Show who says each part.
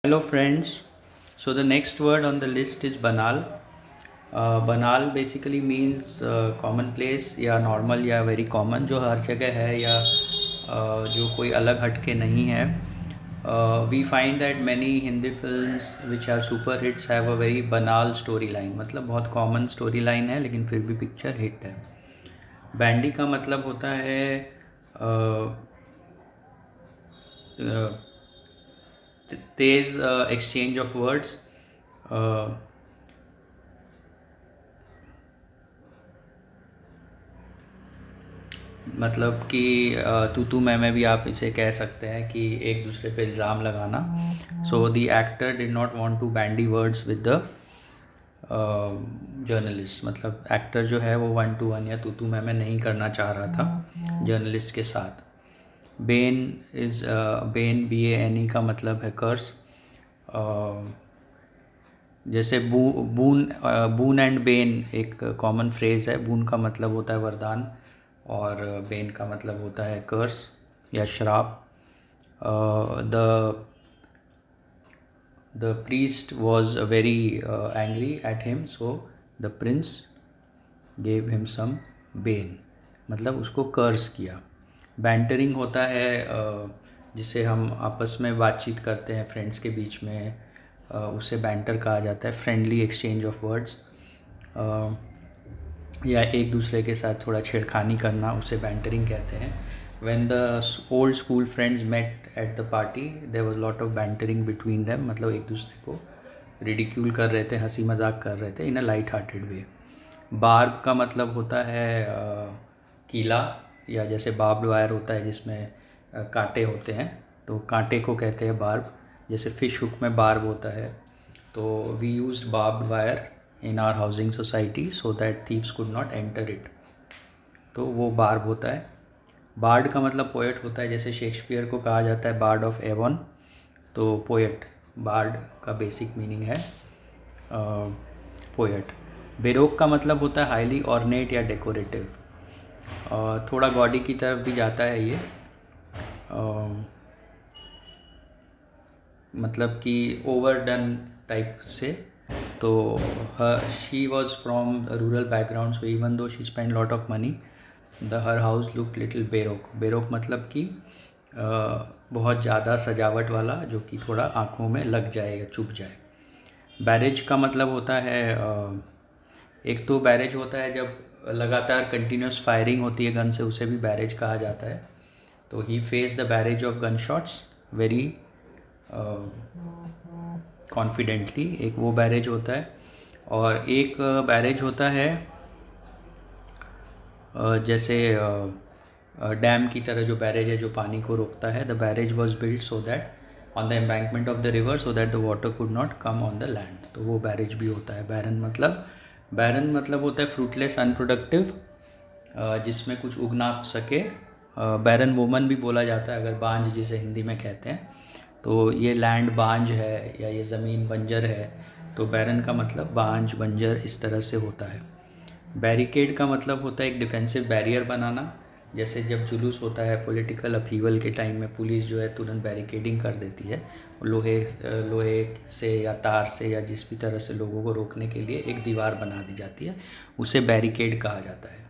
Speaker 1: Hello friends. So the next word on the list is banal. Banal basically means commonplace या normal या very common, जो हर जगह है या जो कोई अलग हटके नहीं है. We find that many Hindi films which are super hits have a very banal storyline. मतलब बहुत common storyline है लेकिन फिर भी picture hit है. बैंडी का मतलब होता है तेज एक्सचेंज ऑफ वर्ड्स. मतलब कि तू मैं भी आप इसे कह सकते हैं कि एक दूसरे पे इल्ज़ाम लगाना. So the actor did not want to bandy words with the journalist. मतलब एक्टर जो है वो 1-to-1 या तू मैं नहीं करना चाह रहा था जर्नलिस्ट के साथ. बेन इज़ बेन BANE का मतलब है कर्स. जैसे बून एंड बेन एक कॉमन फ्रेज़ है. बून का मतलब होता है वरदान और बेन का मतलब होता है कर्स या श्राप. The priest was very angry at him, so the prince gave him some bane. मतलब उसको कर्स किया. बैंटरिंग होता है जिसे हम आपस में बातचीत करते हैं फ्रेंड्स के बीच में, उसे बैंटर कहा जाता है. फ्रेंडली एक्सचेंज ऑफ वर्ड्स या एक दूसरे के साथ थोड़ा छेड़खानी करना, उसे बैंटरिंग कहते हैं. When the old school friends met at the party there was lot of bantering between them. मतलब एक दूसरे को रिडिक्यूल कर रहे थे, हंसी मजाक कर रहे थे इन अ लाइट हार्टेड वे. बार्ब का मतलब होता है कीला, या जैसे बार्ब्ड वायर होता है जिसमें कांटे होते हैं, तो कांटे को कहते हैं बार्ब. जैसे फिश हुक में बार्ब होता है, तो we used barbed wire in our housing society so that thieves could not enter it. तो वो बार्ब होता है. बार्ड का मतलब पोएट होता है. जैसे शेक्सपियर को कहा जाता है बार्ड ऑफ एवन, तो पोएट बार्ड का बेसिक मीनिंग है पोएट. बेरोक का मतलब होता है हाईली ऑर्नेट या डेकोरेटिव. थोड़ा गॉडी की तरफ भी जाता है ये. मतलब कि ओवरडन टाइप से. तो she was from rural background, so even though she spend lot of money her house look little baroque. Baroque मतलब कि बहुत ज़्यादा सजावट वाला, जो कि थोड़ा आँखों में लग जाए या चुभ जाए. बैरेज का मतलब होता है एक तो बैरेज होता है जब लगातार कंटिन्यूस फायरिंग होती है गन से, उसे भी बैरेज कहा जाता है. तो he face the barrage of gun shots very confidently. एक वो बैरेज होता है. और एक बैरेज होता है जैसे डैम की तरह जो बैरेज है जो पानी को रोकता है. The barrage was build so that on the embankment of the river so that the water could not come on the land. तो वो बैरेज भी होता है. बैरन मतलब होता है फ्रूटलेस, अनप्रोडक्टिव, जिसमें कुछ उग ना सके. बैरन वोमन भी बोला जाता है, अगर बांझ जिसे हिंदी में कहते हैं. तो ये लैंड बांझ है या ये ज़मीन बंजर है, तो बैरन का मतलब बांझ, बंजर इस तरह से होता है. बैरिकेड का मतलब होता है एक डिफेंसिव बैरियर बनाना. जैसे जब जुलूस होता है पॉलिटिकल अपहीवल के टाइम में, पुलिस जो है तुरंत बैरिकेडिंग कर देती है. लोहे से या तार से या जिस भी तरह से लोगों को रोकने के लिए एक दीवार बना दी जाती है, उसे बैरिकेड कहा जाता है.